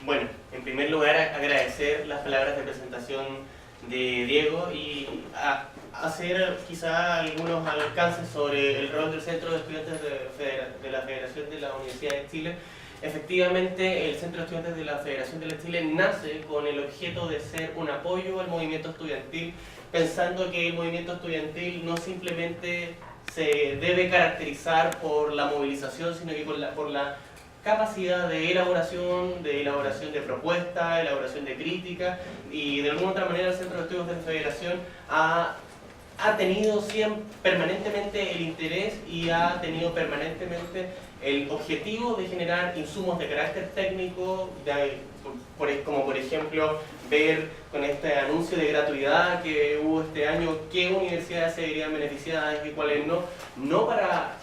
Bueno, en primer lugar agradecer las palabras de presentación de Diego y hacer quizá algunos alcances sobre el rol del Centro de Estudiantes de la Federación de la Universidad de Chile. Efectivamente, el Centro de Estudiantes de la Federación de Chile nace con el objeto de ser un apoyo al movimiento estudiantil, pensando que el movimiento estudiantil no simplemente se debe caracterizar por la movilización, sino que por la capacidad de elaboración de propuestas, elaboración de crítica, y de alguna otra manera el Centro de Estudios de la Federación ha tenido permanentemente el interés y ha tenido permanentemente el objetivo de generar insumos de carácter técnico, como por ejemplo ver con este anuncio de gratuidad que hubo este año qué universidades se verían beneficiadas y cuáles no para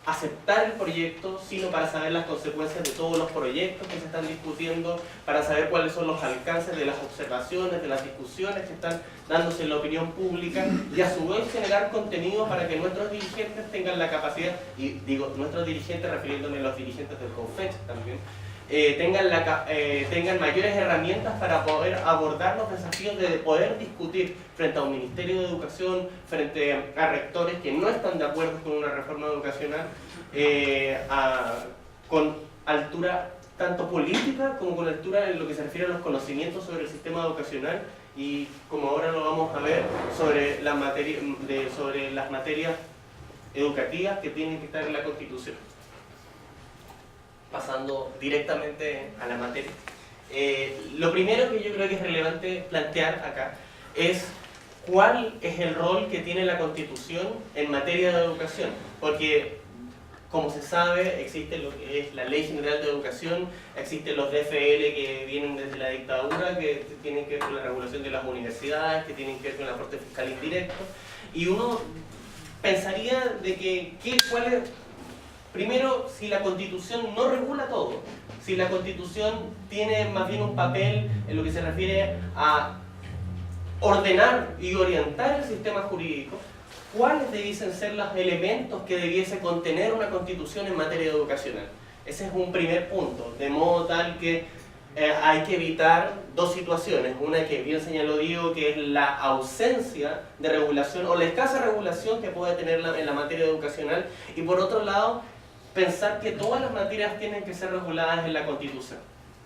aceptar el proyecto, sino para saber las consecuencias de todos los proyectos que se están discutiendo, para saber cuáles son los alcances de las observaciones, de las discusiones que están dándose en la opinión pública, y a su vez generar contenido para que nuestros dirigentes tengan la capacidad, y digo nuestros dirigentes refiriéndome a los dirigentes del CONFECH también, tengan mayores herramientas para poder abordar los desafíos de poder discutir frente a un Ministerio de Educación, frente a rectores que no están de acuerdo con una reforma educacional, con altura tanto política como con altura en lo que se refiere a los conocimientos sobre el sistema educacional, y como ahora lo vamos a ver, sobre las materias educativas que tienen que estar en la Constitución. Pasando directamente a la materia. Lo primero que yo creo que es relevante plantear acá es cuál es el rol que tiene la Constitución en materia de educación, porque como se sabe existe lo que es la Ley General de Educación, existen los DFL que vienen desde la dictadura, que tienen que ver con la regulación de las universidades, que tienen que ver con el aporte fiscal indirecto, y uno pensaría de que primero, si la Constitución no regula todo, si la Constitución tiene más bien un papel en lo que se refiere a ordenar y orientar el sistema jurídico, ¿cuáles debiesen ser los elementos que debiese contener una Constitución en materia educacional? Ese es un primer punto, de modo tal que hay que evitar dos situaciones. Una que bien señaló Diego, que es la ausencia de regulación o la escasa regulación que puede tener en la materia educacional, y por otro lado, pensar que todas las materias tienen que ser reguladas en la Constitución.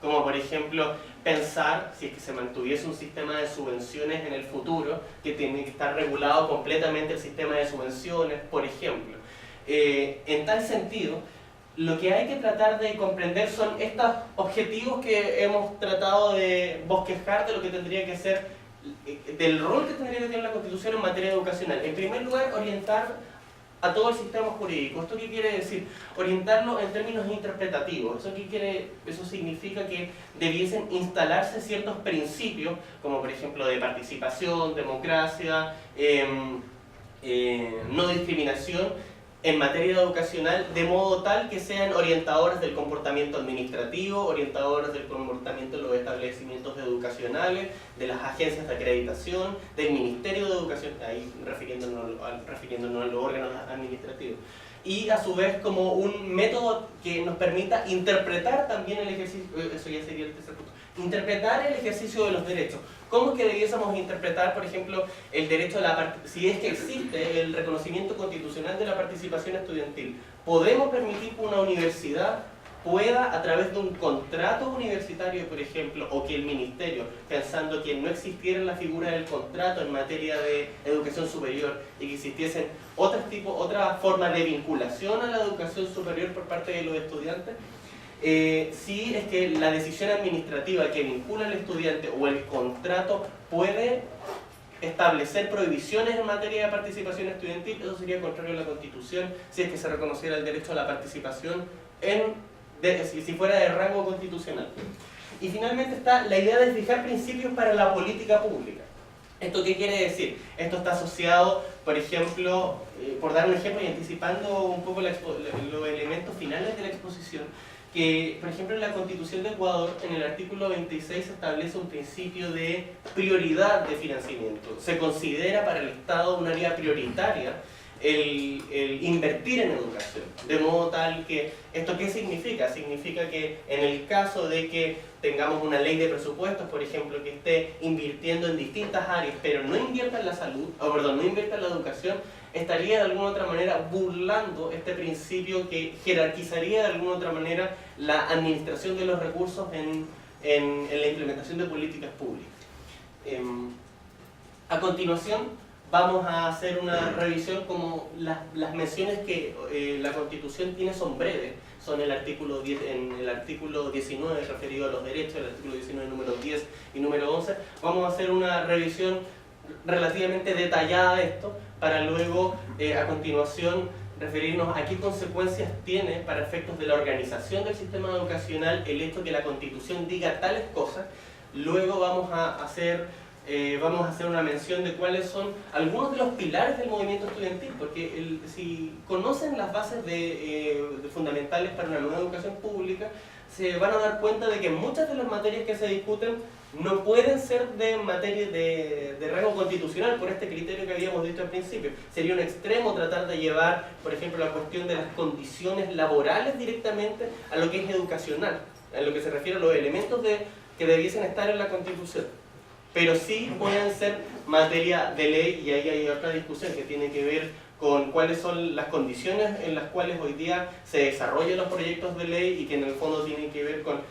Como por ejemplo, pensar, si es que se mantuviese un sistema de subvenciones en el futuro, que tiene que estar regulado completamente el sistema de subvenciones, por ejemplo. En tal sentido, lo que hay que tratar de comprender son estos objetivos que hemos tratado de bosquejar de lo que tendría que ser, del rol que tendría que tener la Constitución en materia educacional. En primer lugar, orientar a todo el sistema jurídico. ¿Esto qué quiere decir? Orientarlo en términos interpretativos. Eso significa que debiesen instalarse ciertos principios, como por ejemplo de participación, democracia, no discriminación, en materia educacional, de modo tal que sean orientadores del comportamiento administrativo, orientadores del comportamiento de los establecimientos educacionales, de las agencias de acreditación, del Ministerio de Educación, ahí refiriéndonos a los órganos administrativos. Y a su vez como un método que nos permita interpretar también el ejercicio, eso ya sería el tercer punto, interpretar el ejercicio de los derechos. ¿Cómo es que debiésemos interpretar, por ejemplo, el derecho a la si es que existe el reconocimiento constitucional de la participación estudiantil? ¿Podemos permitir que una universidad pueda, a través de un contrato universitario, por ejemplo, o que el ministerio, pensando que no existiera la figura del contrato en materia de educación superior y que existiesen otra forma de vinculación a la educación superior por parte de los estudiantes? Si es que la decisión administrativa que vincula al estudiante o el contrato puede establecer prohibiciones en materia de participación estudiantil, eso sería contrario a la Constitución si es que se reconociera el derecho a la participación si fuera de rango constitucional. Y finalmente está la idea de fijar principios para la política pública. ¿Esto qué quiere decir? Esto está asociado, por ejemplo, por dar un ejemplo y anticipando un poco los elementos finales de la exposición, que, por ejemplo, en la Constitución de Ecuador, en el artículo 26, se establece un principio de prioridad de financiamiento. Se considera para el Estado un área prioritaria el invertir en educación, de modo tal que, ¿esto qué significa? Significa que en el caso de que tengamos una ley de presupuestos, por ejemplo, que esté invirtiendo en distintas áreas, pero no invierta en la salud, no invierta en la educación, estaría de alguna otra manera burlando este principio que jerarquizaría de alguna otra manera la administración de los recursos en la implementación de políticas públicas. A continuación, vamos a hacer una revisión como las menciones que la Constitución tiene son breves, son el artículo 10, en el artículo 19 referido a los derechos, el artículo 19 número 10 y número 11. Vamos a hacer una revisión relativamente detallada de esto para luego a continuación referirnos a qué consecuencias tiene para efectos de la organización del sistema educacional el hecho que la Constitución diga tales cosas. Luego vamos a hacer una mención de cuáles son algunos de los pilares del movimiento estudiantil, porque si conocen las bases fundamentales para una nueva educación pública, se van a dar cuenta de que muchas de las materias que se discuten no pueden ser de materia de rango constitucional por este criterio que habíamos dicho al principio. Sería un extremo tratar de llevar, por ejemplo, la cuestión de las condiciones laborales directamente a lo que es educacional, en lo que se refiere a los elementos que debiesen estar en la Constitución. Pero sí pueden ser materia de ley, y ahí hay otra discusión que tiene que ver con cuáles son las condiciones en las cuales hoy día se desarrollan los proyectos de ley y que en el fondo tienen que ver con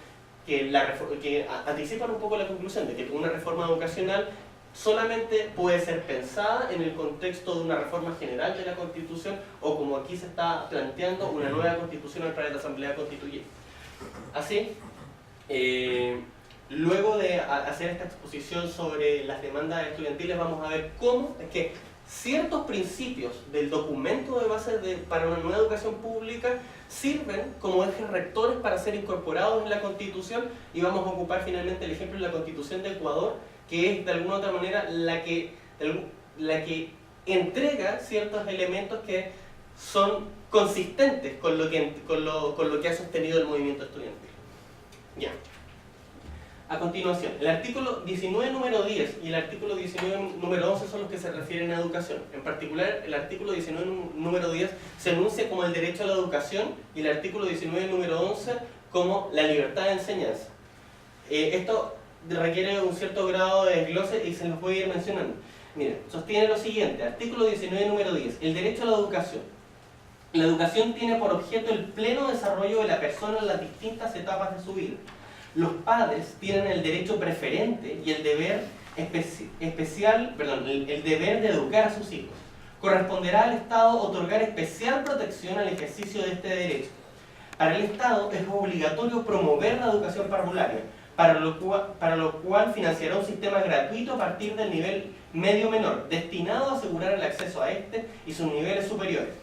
que anticipan un poco la conclusión de que una reforma educacional solamente puede ser pensada en el contexto de una reforma general de la Constitución o como aquí se está planteando una nueva Constitución para la Asamblea Constituyente. Así, luego de hacer esta exposición sobre las demandas estudiantiles, vamos a ver cómo es que ciertos principios del documento de base para una nueva educación pública sirven como ejes rectores para ser incorporados en la Constitución, y vamos a ocupar finalmente el ejemplo de la Constitución de Ecuador, que es de alguna otra manera la que entrega ciertos elementos que son consistentes con lo que ha sostenido el movimiento estudiantil. Ya. A continuación, el artículo 19 número 10 y el artículo 19 número 11 son los que se refieren a educación. En particular, el artículo 19 número 10 se enuncia como el derecho a la educación y el artículo 19 número 11 como la libertad de enseñanza. Esto requiere un cierto grado de desglose y se los voy a ir mencionando. Miren, sostiene lo siguiente, artículo 19 número 10, el derecho a la educación. La educación tiene por objeto el pleno desarrollo de la persona en las distintas etapas de su vida. Los padres tienen el derecho preferente y el deber el deber de educar a sus hijos. Corresponderá al Estado otorgar especial protección al ejercicio de este derecho. Para el Estado es obligatorio promover la educación parvularia, para lo cual financiará un sistema gratuito a partir del nivel medio-menor, destinado a asegurar el acceso a este y sus niveles superiores.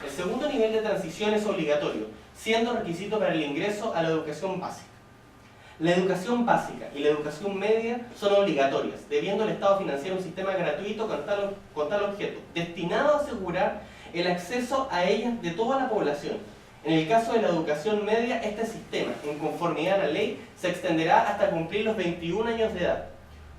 El segundo nivel de transición es obligatorio, siendo requisito para el ingreso a la educación básica. La educación básica y la educación media son obligatorias, debiendo el Estado financiar un sistema gratuito con tal objeto, destinado a asegurar el acceso a ellas de toda la población. En el caso de la educación media, este sistema, en conformidad a la ley, se extenderá hasta cumplir los 21 años de edad.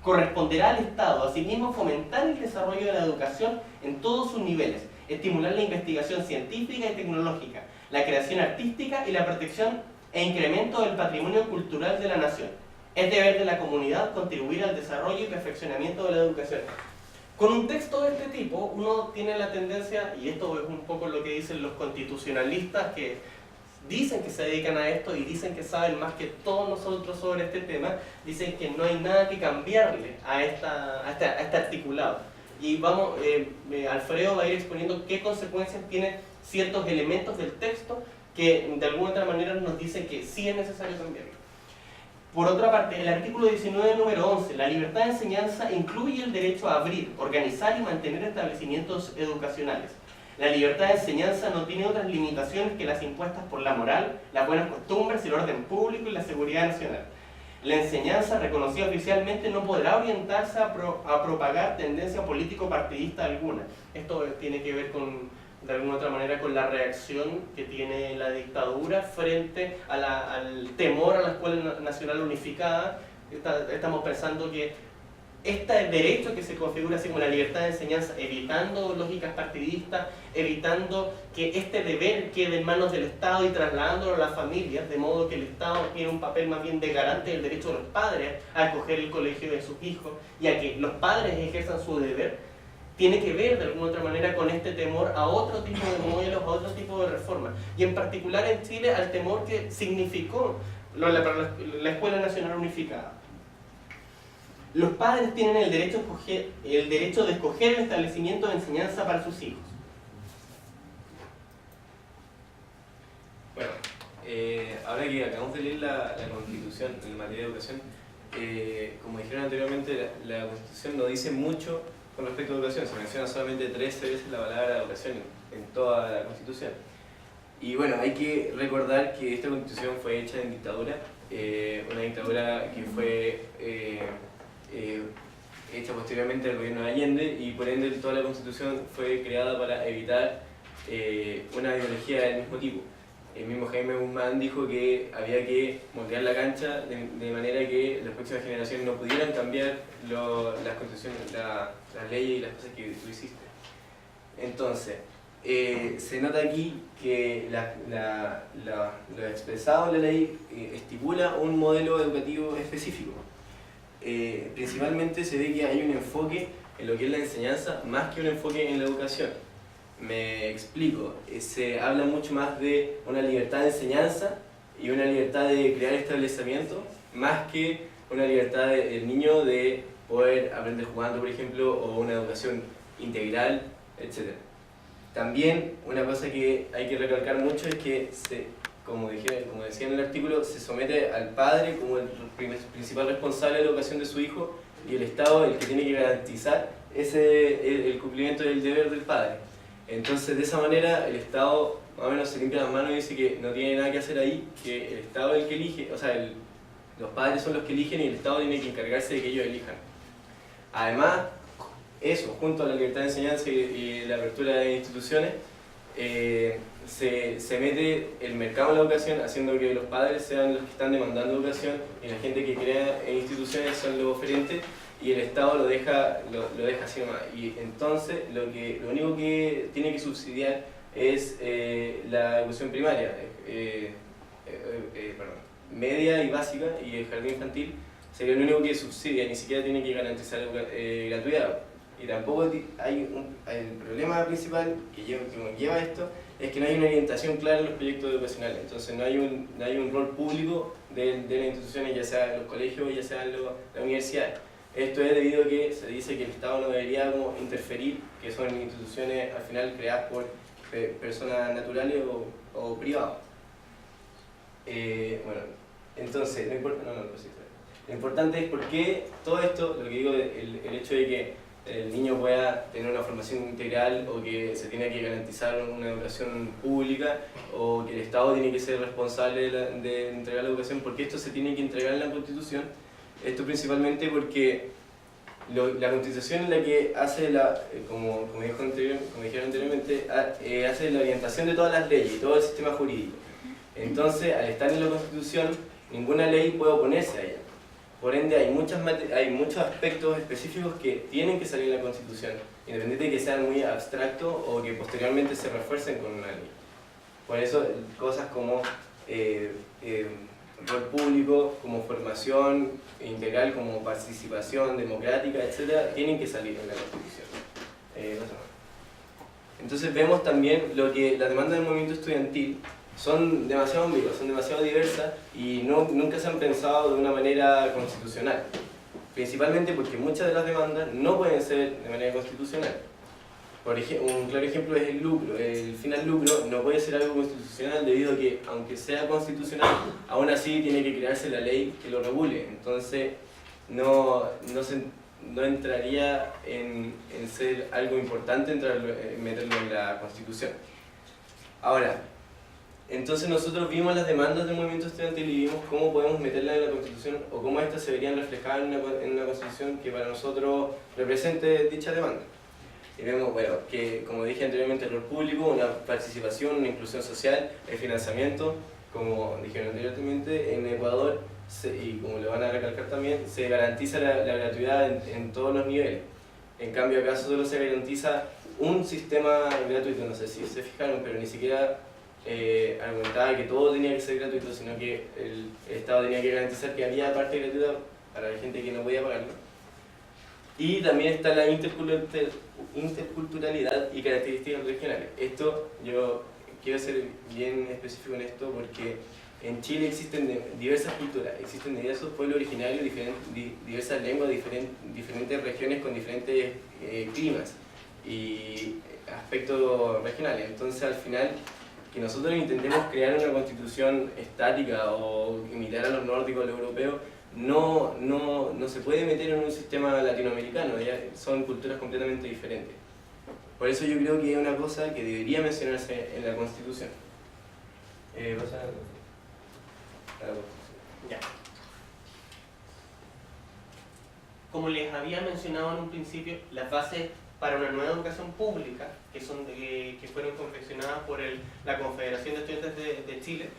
Corresponderá al Estado, asimismo, fomentar el desarrollo de la educación en todos sus niveles, estimular la investigación científica y tecnológica, la creación artística y la protección e incremento del patrimonio cultural de la nación. Es deber de la comunidad contribuir al desarrollo y perfeccionamiento de la educación. Con un texto de este tipo, uno tiene la tendencia, y esto es un poco lo que dicen los constitucionalistas que dicen que se dedican a esto y dicen que saben más que todos nosotros sobre este tema, dicen que no hay nada que cambiarle a este articulado. Y vamos, Alfredo va a ir exponiendo qué consecuencias tienen ciertos elementos del texto que de alguna otra manera nos dicen que sí es necesario cambiarlo. Por otra parte, el artículo 19 número 11, la libertad de enseñanza, incluye el derecho a abrir, organizar y mantener establecimientos educacionales. La libertad de enseñanza no tiene otras limitaciones que las impuestas por la moral, las buenas costumbres, el orden público y la seguridad nacional. La enseñanza, reconocida oficialmente, no podrá orientarse a propagar tendencia político-partidista alguna. Esto tiene que ver de alguna otra manera con la reacción que tiene la dictadura frente al temor a la Escuela Nacional Unificada. Estamos pensando que este derecho que se configura así como la libertad de enseñanza, evitando lógicas partidistas, evitando que este deber quede en manos del Estado y trasladándolo a las familias, de modo que el Estado tiene un papel más bien de garante del derecho de los padres a escoger el colegio de sus hijos y a que los padres ejerzan su deber, tiene que ver de alguna otra manera con este temor a otro tipo de modelos, a otro tipo de reformas. Y en particular en Chile al temor que significó la Escuela Nacional Unificada. Los padres tienen el derecho de escoger el establecimiento de enseñanza para sus hijos. Bueno, ahora que acabamos de leer la Constitución en materia de educación, como dijeron anteriormente, la Constitución no dice mucho con respecto a educación, se menciona solamente 13 veces la palabra educación en toda la Constitución. Y bueno, hay que recordar que esta Constitución fue hecha en dictadura, una dictadura que fue hecha posteriormente al gobierno de Allende, y por ende toda la Constitución fue creada para evitar una ideología del mismo tipo. El mismo Jaime Guzmán dijo que había que moldear la cancha de manera que las próximas generaciones no pudieran cambiar las constituciones, las leyes y las cosas que tú hiciste. Entonces, se nota aquí que lo expresado en la ley estipula un modelo educativo específico. Principalmente se ve que hay un enfoque en lo que es la enseñanza más que un enfoque en la educación. Me explico, se habla mucho más de una libertad de enseñanza y una libertad de crear establecimientos, más que una libertad del niño de poder aprender jugando, por ejemplo, o una educación integral, etc. También una cosa que hay que recalcar mucho es que, como decía en el artículo, se somete al padre como el principal responsable de la educación de su hijo, y el Estado el que tiene que garantizar el cumplimiento del deber del padre. Entonces, de esa manera, el Estado más o menos se limpia las manos y dice que no tiene nada que hacer ahí, que el Estado es el que elige, o sea, los padres son los que eligen y el Estado tiene que encargarse de que ellos elijan. Además, eso, junto a la libertad de enseñanza y la apertura de instituciones, se mete el mercado en la educación, haciendo que los padres sean los que están demandando educación y la gente que crea en instituciones son los oferentes, y el Estado lo deja así nomás. Y entonces lo único que tiene que subsidiar es la educación primaria, media y básica, y el jardín infantil sería lo único que subsidia, ni siquiera tiene que garantizar gratuidad. Y tampoco el problema principal que lleva a esto es que no hay una orientación clara en los proyectos educacionales. Entonces no hay un rol público de las instituciones, ya sea en los colegios, ya sea en las universidades. Esto es debido a que se dice que el Estado no debería interferir, que son instituciones al final creadas por personas naturales o privadas. Bueno, entonces, lo importante es por qué todo esto, lo que digo, el hecho de que el niño pueda tener una formación integral, o que se tiene que garantizar una educación pública, o que el Estado tiene que ser responsable de entregar la educación, porque esto se tiene que entregar en la Constitución. Esto principalmente porque la Constitución es la que hace, como dijeron anteriormente, hace la orientación de todas las leyes y todo el sistema jurídico. Entonces, al estar en la Constitución, ninguna ley puede oponerse a ella. Por ende, hay muchos aspectos específicos que tienen que salir en la Constitución, independientemente de que sean muy abstractos o que posteriormente se refuercen con una ley. Por eso, cosas como rol público, como formación integral, como participación democrática, etc., tienen que salir en la Constitución. Entonces vemos también que las demandas del movimiento estudiantil son demasiado ambiguas, son demasiado diversas y nunca se han pensado de una manera constitucional. Principalmente porque muchas de las demandas no pueden ser de manera constitucional. Por ejemplo, un claro ejemplo es el lucro. El fin al lucro no puede ser algo constitucional debido a que, aunque sea constitucional, aún así tiene que crearse la ley que lo regule. Entonces, no entraría en ser algo importante meterlo en la Constitución. Ahora, entonces nosotros vimos las demandas del movimiento estudiantil y vimos cómo podemos meterlas en la Constitución, o cómo estas se verían reflejadas en una Constitución que para nosotros represente dicha demanda. Y vemos, bueno, que como dije anteriormente, el rol público, una participación, una inclusión social, el financiamiento, como dijeron anteriormente, en Ecuador y como lo van a recalcar también, se garantiza la gratuidad en todos los niveles. En cambio acá solo se garantiza un sistema gratuito, no sé si se fijaron, pero ni siquiera argumentaba que todo tenía que ser gratuito, sino que el Estado tenía que garantizar que había parte gratuita para la gente que no podía pagarlo. Y también está la interculturalidad y características regionales. Esto, yo quiero ser bien específico en esto porque en Chile existen diversas culturas, existen diversos pueblos originarios, diversas lenguas, diferentes regiones con diferentes climas y aspectos regionales. Entonces al final, que nosotros intentemos crear una constitución estática o imitar a los nórdicos, a los europeos, no se puede meter en un sistema latinoamericano, ya son culturas completamente diferentes. Por eso yo creo que es una cosa que debería mencionarse en la Constitución. Pasa a la Constitución. Ya. Como les había mencionado en un principio, las bases para una nueva educación pública, que fueron confeccionadas por la Confederación de Estudiantes de Chile,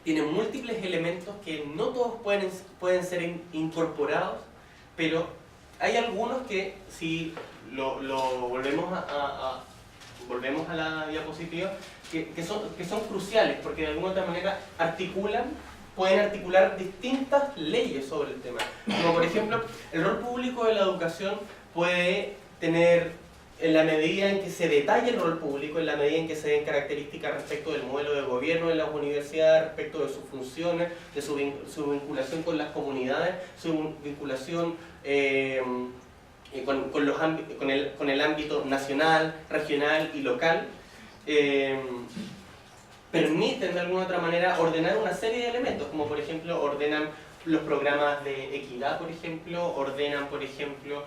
tienen múltiples elementos que no todos pueden ser incorporados, pero hay algunos que, si volvemos a la diapositiva, que son cruciales, porque de alguna otra manera pueden articular distintas leyes sobre el tema. Como por ejemplo, el rol público de la educación puede tener, en la medida en que se detalle el rol público, en la medida en que se den características respecto del modelo de gobierno de las universidades, respecto de sus funciones, de su vinculación con las comunidades, su vinculación con el ámbito nacional, regional y local, permiten de alguna otra manera ordenar una serie de elementos, como por ejemplo ordenan los programas de equidad, por ejemplo, ordenan por ejemplo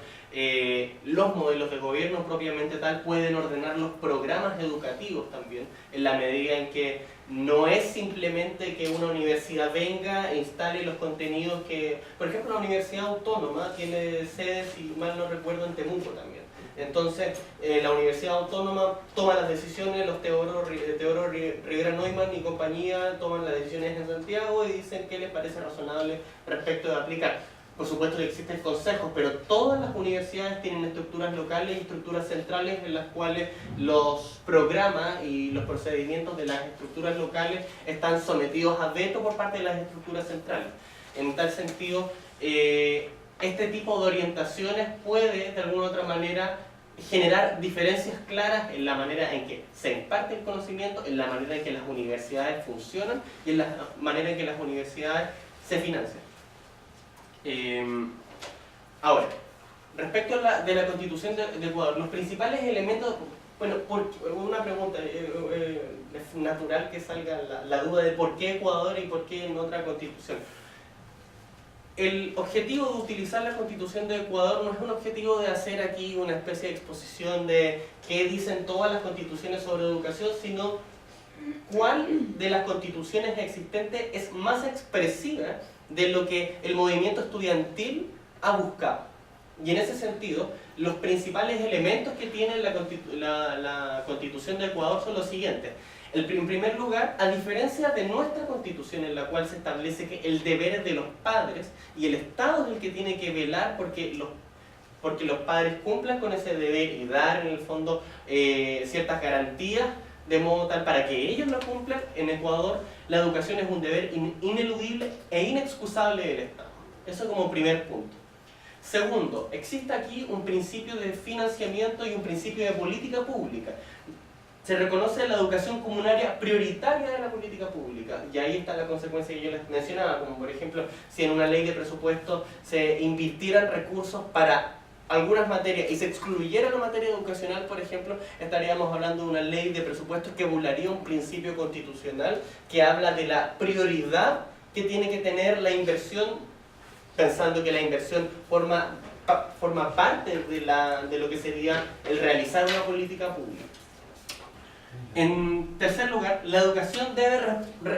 los modelos de gobierno propiamente tal, pueden ordenar los programas educativos también, en la medida en que no es simplemente que una universidad venga e instale los contenidos que, por ejemplo, la Universidad Autónoma tiene sedes, si mal no recuerdo, en Temuco también. Entonces, la Universidad Autónoma toma las decisiones, los Teodoro Rivera Neumann y compañía toman las decisiones en Santiago y dicen qué les parece razonable respecto de aplicar. Por supuesto que existen consejos, pero todas las universidades tienen estructuras locales y estructuras centrales en las cuales los programas y los procedimientos de las estructuras locales están sometidos a veto por parte de las estructuras centrales. En tal sentido, este tipo de orientaciones puede, de alguna u otra manera, generar diferencias claras en la manera en que se imparte el conocimiento, en la manera en que las universidades funcionan y en la manera en que las universidades se financian. Ahora, respecto de la Constitución de Ecuador, los principales elementos, bueno, una pregunta, es natural que salga la duda de por qué Ecuador y por qué en otra constitución. El objetivo de utilizar la Constitución de Ecuador no es un objetivo de hacer aquí una especie de exposición de qué dicen todas las constituciones sobre educación, sino cuál de las constituciones existentes es más expresiva de lo que el movimiento estudiantil ha buscado. Y en ese sentido, los principales elementos que tiene la Constitución de Ecuador son los siguientes. En primer lugar, a diferencia de nuestra Constitución, en la cual se establece que el deber es de los padres y el Estado es el que tiene que velar porque los padres cumplan con ese deber y dar en el fondo ciertas garantías de modo tal para que ellos lo cumplan, en Ecuador la educación es un deber ineludible e inexcusable del Estado. Eso como primer punto. Segundo, existe aquí un principio de financiamiento y un principio de política pública. Se reconoce la educación como un área prioritaria de la política pública, y ahí está la consecuencia que yo les mencionaba, como por ejemplo, si en una ley de presupuesto se invirtieran recursos para algunas materias y se excluyera la materia educacional, por ejemplo, estaríamos hablando de una ley de presupuestos que violaría un principio constitucional que habla de la prioridad que tiene que tener la inversión, pensando que la inversión forma parte de lo que sería el realizar una política pública. En tercer lugar, la educación debe...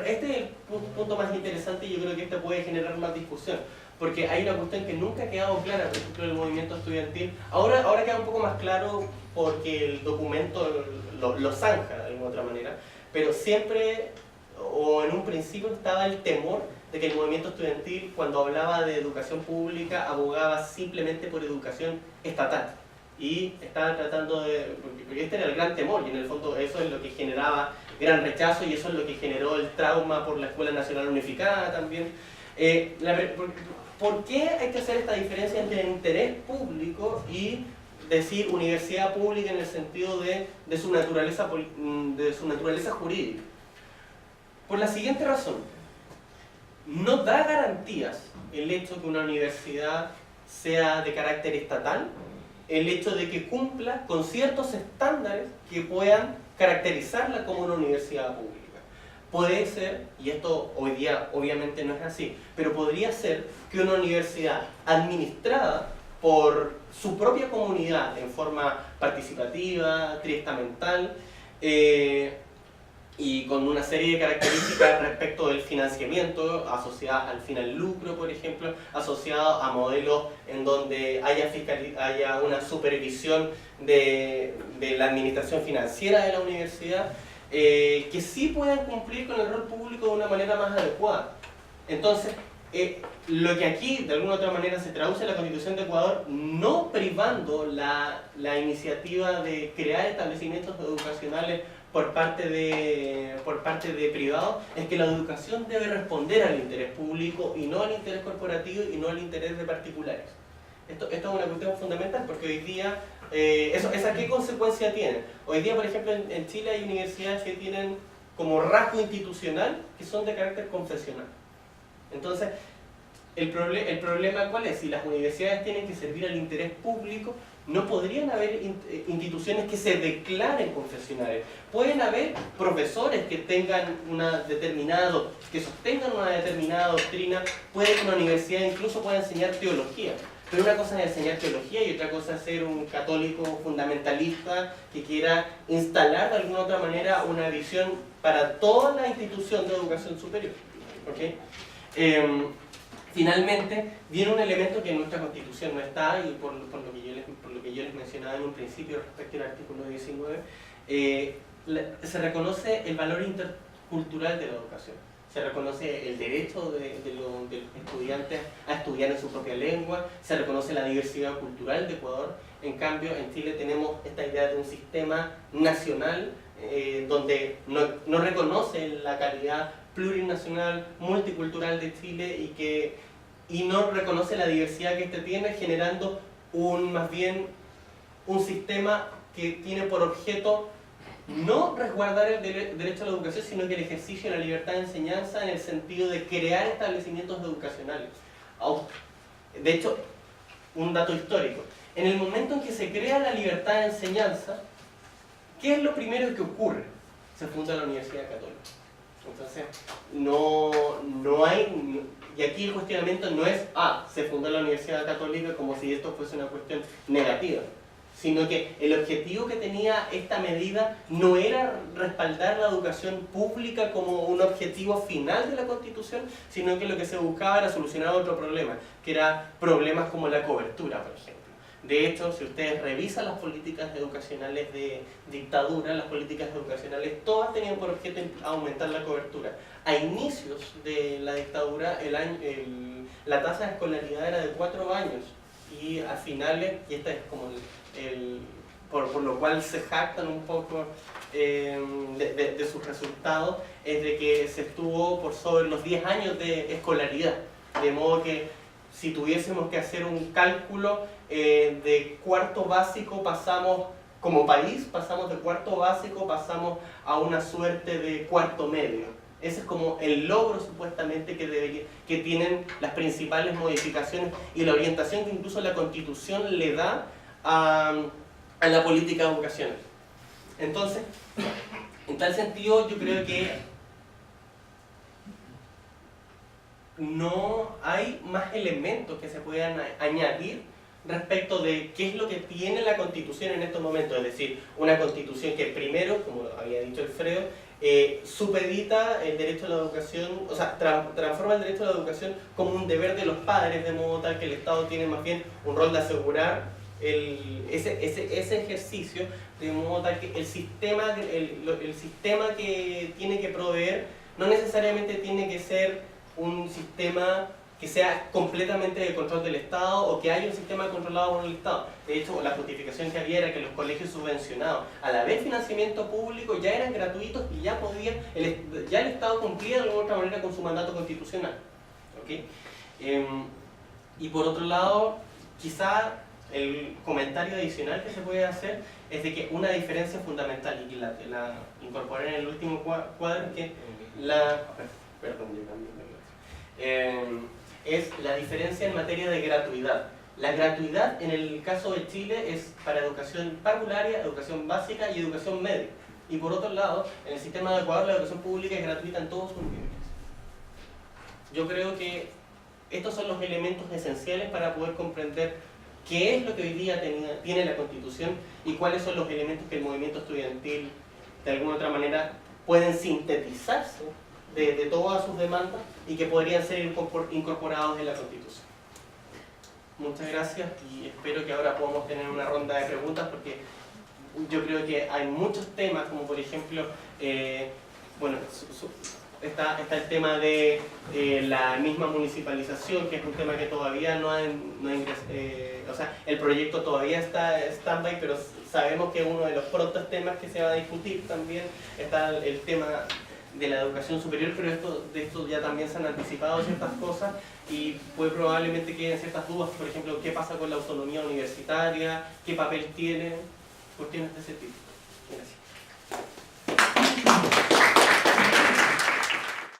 Este es el punto más interesante y yo creo que este puede generar más discusión, porque hay una cuestión que nunca ha quedado clara, por ejemplo, del movimiento estudiantil. Ahora queda un poco más claro porque el documento lo zanja de alguna otra manera, pero siempre, o en un principio, estaba el temor de que el movimiento estudiantil, cuando hablaba de educación pública, abogaba simplemente por educación estatal. Y estaba tratando de... porque este era el gran temor, y en el fondo eso es lo que generaba gran rechazo, y eso es lo que generó el trauma por la Escuela Nacional Unificada también. ¿Por qué hay que hacer esta diferencia entre interés público y decir universidad pública en el sentido de su naturaleza jurídica? Por la siguiente razón: no da garantías el hecho que una universidad sea de carácter estatal, el hecho de que cumpla con ciertos estándares que puedan caracterizarla como una universidad pública. Puede ser, y esto hoy día obviamente no es así, pero podría ser que una universidad administrada por su propia comunidad en forma participativa, triestamental, y con una serie de características respecto del financiamiento, asociadas al fin al lucro, por ejemplo, asociadas a modelos en donde haya una supervisión de la administración financiera de la universidad, que sí puedan cumplir con el rol público de una manera más adecuada. Entonces, lo que aquí de alguna u otra manera se traduce en la Constitución de Ecuador, no privando la iniciativa de crear establecimientos educacionales por parte de privados, es que la educación debe responder al interés público y no al interés corporativo y no al interés de particulares. Esto es una cuestión fundamental, porque hoy día, ¿esa qué consecuencia tiene? Hoy día, por ejemplo, en Chile hay universidades que tienen como rasgo institucional que son de carácter confesional. Entonces, el problema ¿cuál es? Si las universidades tienen que servir al interés público, no podrían haber instituciones que se declaren confesionales. Pueden haber profesores que tengan que sostengan una determinada doctrina. Puede que una universidad incluso pueda enseñar teología. Pero una cosa es enseñar teología y otra cosa es ser un católico fundamentalista que quiera instalar de alguna otra manera una visión para toda la institución de educación superior. ¿Okay? Finalmente, viene un elemento que en nuestra Constitución no está, y por lo que yo les mencionaba en un principio respecto al artículo 19, se reconoce el valor intercultural de la educación. Se reconoce el derecho de los estudiantes a estudiar en su propia lengua, se reconoce la diversidad cultural de Ecuador. En cambio, en Chile tenemos esta idea de un sistema nacional donde no reconoce la calidad plurinacional, multicultural de Chile y no reconoce la diversidad que éste tiene, generando más bien un sistema que tiene por objeto no resguardar el derecho a la educación, sino que el ejercicio de la libertad de enseñanza en el sentido de crear establecimientos educacionales. De hecho, un dato histórico: en el momento en que se crea la libertad de enseñanza, ¿qué es lo primero que ocurre? Se funda la Universidad Católica. Entonces, no hay... Y aquí el cuestionamiento no es, se fundó la Universidad Católica como si esto fuese una cuestión negativa, sino que el objetivo que tenía esta medida no era respaldar la educación pública como un objetivo final de la Constitución, sino que lo que se buscaba era solucionar otro problema, que eran problemas como la cobertura, por ejemplo. De hecho, si ustedes revisan las políticas educacionales de dictadura, las políticas educacionales todas tenían por objeto aumentar la cobertura. A inicios de la dictadura, la tasa de escolaridad era de 4 años, y a finales, y esta es como por lo cual se jactan un poco de sus resultados, es de que se estuvo por sobre los 10 años de escolaridad. De modo que si tuviésemos que hacer un cálculo de cuarto básico, como país pasamos de cuarto básico, pasamos a una suerte de cuarto medio. Ese es como el logro supuestamente que tienen las principales modificaciones y la orientación que incluso la Constitución le da a la política educacional. Entonces, en tal sentido, yo creo que no hay más elementos que se puedan añadir respecto de qué es lo que tiene la Constitución en estos momentos. Es decir, una Constitución que primero, como había dicho Alfredo, supedita el derecho a la educación, o sea, transforma el derecho a la educación como un deber de los padres, de modo tal que el Estado tiene más bien un rol de asegurar ese ejercicio, de modo tal que el sistema que tiene que proveer no necesariamente tiene que ser un sistema que sea completamente de control del Estado o que haya un sistema controlado por el Estado. De hecho, la justificación que había era que los colegios subvencionados, al haber financiamiento público, ya eran gratuitos y ya podían, ya el Estado cumplía de alguna otra manera con su mandato constitucional. ¿Okay? Y por otro lado, quizá el comentario adicional que se puede hacer es de que una diferencia fundamental, y que la incorporé en el último cuadro, que es la diferencia en materia de gratuidad. La gratuidad en el caso de Chile es para educación parvularia, educación básica y educación media. Y por otro lado, en el sistema de Ecuador la educación pública es gratuita en todos sus niveles. Yo creo que estos son los elementos esenciales para poder comprender qué es lo que hoy día tiene la Constitución y cuáles son los elementos que el movimiento estudiantil de alguna otra manera pueden sintetizarse de todas sus demandas y que podrían ser incorporados en la Constitución. Muchas gracias y espero que ahora podamos tener una ronda de preguntas, porque yo creo que hay muchos temas, como por ejemplo, bueno, está el tema de la misma municipalización, que es un tema que todavía no ha o sea, el proyecto todavía está stand-by, pero sabemos que uno de los prontos temas que se va a discutir también está el tema de la educación superior, pero de esto ya también se han anticipado ciertas cosas y pues probablemente queden ciertas dudas, por ejemplo, qué pasa con la autonomía universitaria, qué papel tiene, cuestiones de ese tipo. Gracias.